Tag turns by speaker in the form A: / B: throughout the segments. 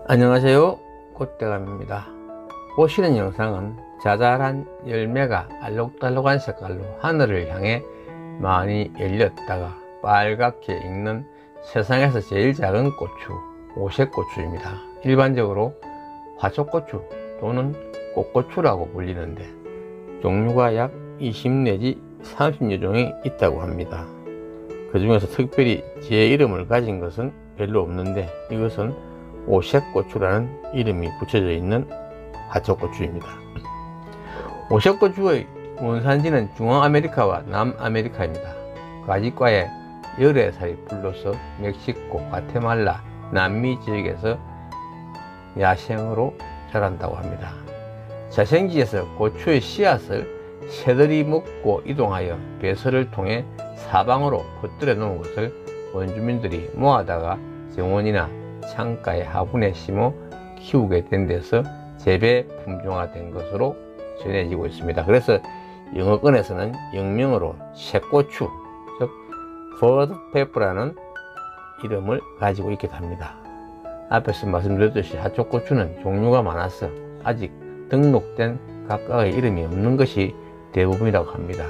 A: 안녕하세요, 꽃대감입니다. 보시는 영상은 자잘한 열매가 알록달록한 색깔로 하늘을 향해 많이 열렸다가 빨갛게 익는 세상에서 제일 작은 고추, 오색고추입니다. 일반적으로 화초고추 또는 꽃고추라고 불리는데 종류가 약 20 내지 30여 종이 있다고 합니다. 그 중에서 특별히 제 이름을 가진 것은 별로 없는데, 이것은 오색고추라는 이름이 붙여져 있는 화초고추입니다. 오색고추의 원산지는 중앙아메리카와 남아메리카입니다. 가지과에 열의 살이 불러서 멕시코, 과테말라, 남미 지역에서 야생으로 자란다고 합니다. 자생지에서 고추의 씨앗을 새들이 먹고 이동하여 배설을 통해 사방으로 퍼뜨려 놓은 것을 원주민들이 모아다가 정원이나 창가의 화분에 심어 키우게 된 데서 재배 품종화된 것으로 전해지고 있습니다. 그래서 영어권에서는 영명으로 색고추, 즉 bird pepper라는 이름을 가지고 있기도 합니다. 앞에서 말씀드렸듯이 화초고추는 종류가 많아서 아직 등록된 각각의 이름이 없는 것이 대부분이라고 합니다.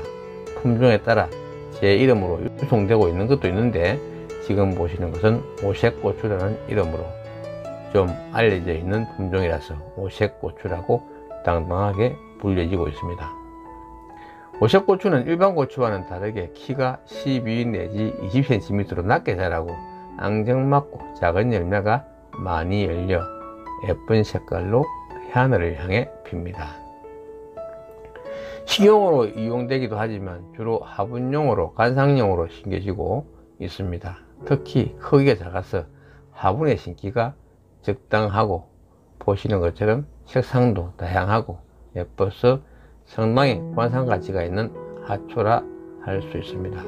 A: 품종에 따라 제 이름으로 유통되고 있는 것도 있는데, 지금 보시는 것은 오색고추라는 이름으로 좀 알려져 있는 품종이라서 오색고추라고 당당하게 불려지고 있습니다. 오색고추는 일반 고추와는 다르게 키가 12 내지 20cm로 낮게 자라고 앙증맞고 작은 열매가 많이 열려 예쁜 색깔로 하늘을 향해 핍니다. 식용으로 이용되기도 하지만 주로 화분용으로, 관상용으로 심겨지고 있습니다. 특히 크기가 작아서 화분에 심기가 적당하고, 보시는 것처럼 색상도 다양하고 예뻐서 상당히 관상가치가 있는 화초라 할 수 있습니다.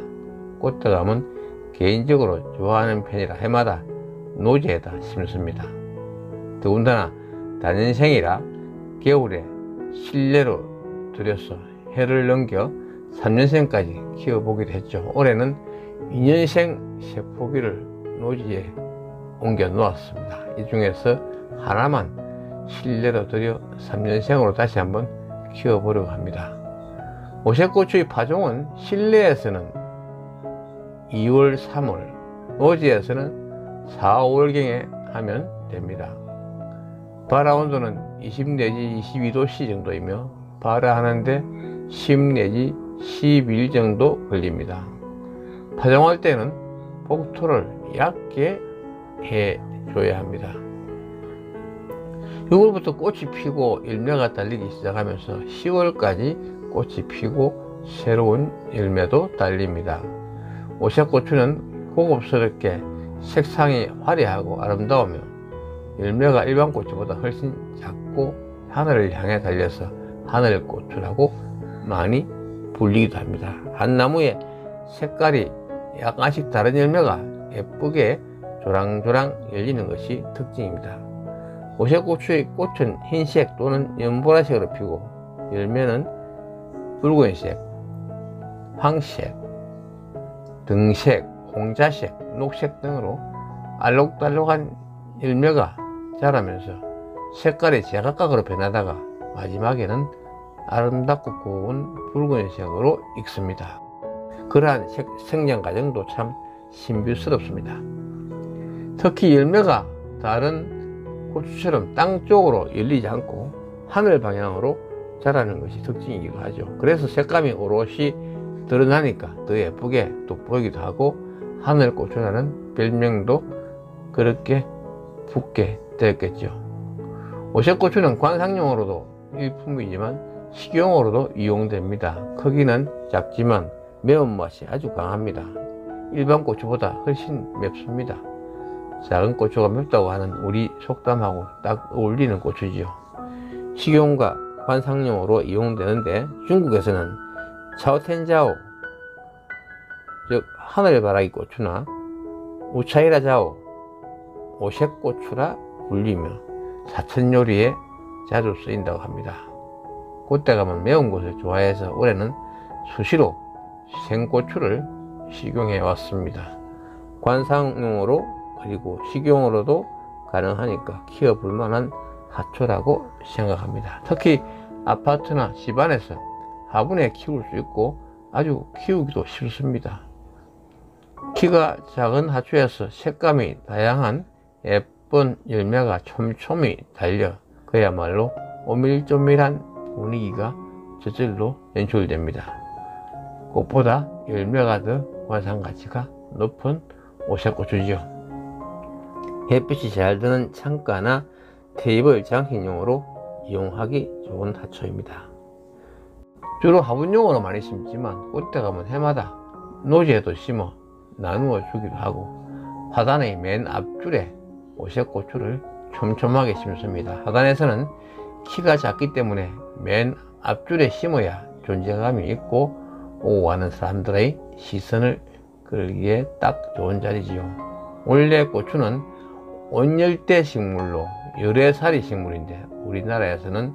A: 꽃대감은 개인적으로 좋아하는 편이라 해마다 노지에다 심습니다. 더군다나 단연생이라 겨울에 실내로 들여서 해를 넘겨 3년생까지 키워보기도 했죠. 올해는 2년생 새포기를 노지에 옮겨 놓았습니다. 이 중에서 하나만 실내로 들여 3년생으로 다시 한번 키워보려고 합니다. 오색고추의 파종은 실내에서는 2월, 3월, 노지에서는 4, 5월경에 하면 됩니다. 발화온도는 20 내지 22도씨 정도이며 발화하는데 10 내지 12일 정도 걸립니다. 파종할 때는 복토를 얇게 해줘야 합니다. 6월부터 꽃이 피고 열매가 달리기 시작하면서 10월까지 꽃이 피고 새로운 열매도 달립니다. 오색고추는 고급스럽게 색상이 화려하고 아름다우며 열매가 일반 고추보다 훨씬 작고 하늘을 향해 달려서 하늘고추라고 많이 불리기도 합니다. 한 나무의 색깔이 약간씩 다른 열매가 예쁘게 조랑조랑 열리는 것이 특징입니다. 오색고추의 꽃은 흰색 또는 연보라색으로 피고 열매는 붉은색, 황색, 등색, 홍자색, 녹색 등으로 알록달록한 열매가 자라면서 색깔이 제각각으로 변하다가 마지막에는 아름답고 고운 붉은색으로 익습니다. 그러한 생장 과정도 참 신비스럽습니다. 특히 열매가 다른 고추처럼 땅 쪽으로 열리지 않고 하늘 방향으로 자라는 것이 특징이기도 하죠. 그래서 색감이 오롯이 드러나니까 더 예쁘게 돋보이기도 하고 하늘고추라는 별명도 그렇게 붙게 되었겠죠. 오색고추는 관상용으로도 일품이지만 식용으로도 이용됩니다. 크기는 작지만 매운맛이 아주 강합니다. 일반 고추보다 훨씬 맵습니다. 작은 고추가 맵다고 하는 우리 속담하고 딱 어울리는 고추지요. 식용과 관상용으로 이용되는데, 중국에서는 차오텐자오, 즉 하늘바라기 고추나 우차이라자오, 오색고추라 불리며 사천 요리에 자주 쓰인다고 합니다. 꽃대감은 매운 것을 좋아해서 올해는 수시로 생고추를 식용해 왔습니다. 관상용으로 그리고 식용으로도 가능하니까 키워볼 만한 하초라고 생각합니다. 특히 아파트나 집안에서 화분에 키울 수 있고 아주 키우기도 쉽습니다. 키가 작은 하초에서 색감이 다양한 예쁜 열매가 촘촘히 달려 그야말로 오밀조밀한 분위기가 저절로 연출됩니다. 꽃보다 열매가 더 관상가치가 높은 오색고추죠. 햇빛이 잘 드는 창가나 테이블 장식용으로 이용하기 좋은 하초입니다. 주로 화분용으로 많이 심지만 꽃대 가면 해마다 노지에도 심어 나누어 주기도 하고 화단의 맨 앞줄에 오색고추를 촘촘하게 심습니다. 화단에서는 키가 작기 때문에 맨 앞줄에 심어야 존재감이 있고 오고 가는 사람들의 시선을 끌기에 딱 좋은 자리지요. 원래 고추는 온열대 식물로 열애살이 식물인데 우리나라에서는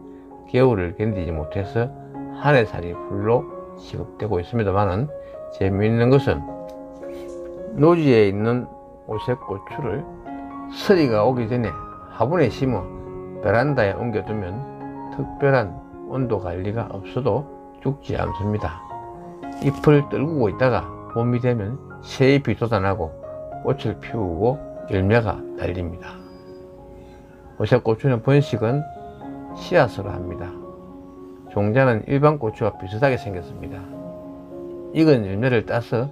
A: 겨울을 견디지 못해서 한해살이 풀로 취급되고 있습니다만은 재미있는 것은 노지에 있는 오색고추를 서리가 오기 전에 화분에 심어 베란다에 옮겨두면 특별한 온도 관리가 없어도 죽지 않습니다. 잎을 떨구고 있다가 봄이 되면 새잎이 돋아나고 꽃을 피우고 열매가 달립니다. 오색고추는 번식은 씨앗으로 합니다. 종자는 일반 고추와 비슷하게 생겼습니다. 익은 열매를 따서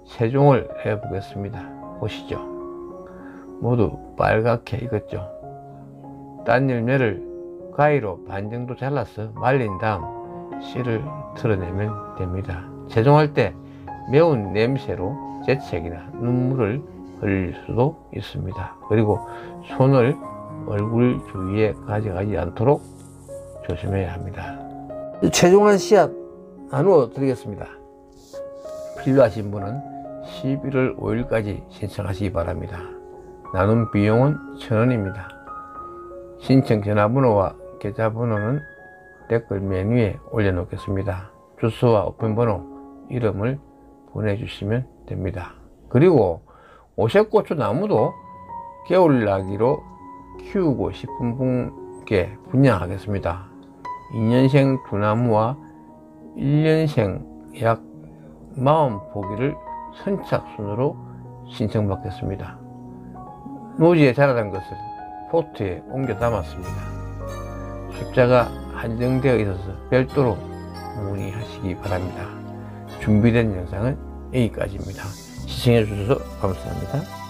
A: 세종을 해 보겠습니다. 보시죠. 모두 빨갛게 익었죠. 딴 열매를 가위로 반 정도 잘라서 말린 다음 씨를 털어내면 됩니다. 세종할 때 매운 냄새로 재채기나 눈물을 흘릴 수도 있습니다. 그리고 손을 얼굴 주위에 가져가지 않도록 조심해야 합니다. 최종한 씨앗 나누어 드리겠습니다. 필요하신 분은 11월 5일까지 신청하시기 바랍니다. 나눔 비용은 1,000원입니다. 신청 전화번호와 계좌번호는 댓글 메뉴에 올려놓겠습니다. 주소와 우편번호, 이름을 보내주시면 됩니다. 그리고 오색고추 나무도 겨울나기로 키우고 싶은 분께 분양하겠습니다. 2년생 두 나무와 1년생 약 40포기를 선착순으로 신청받겠습니다. 노지에 자라난 것을 포트에 옮겨 담았습니다. 숫자가 한정되어 있어서 별도로 문의하시기 바랍니다. 준비된 영상은 여기까지입니다. 시청해 주셔서 감사합니다.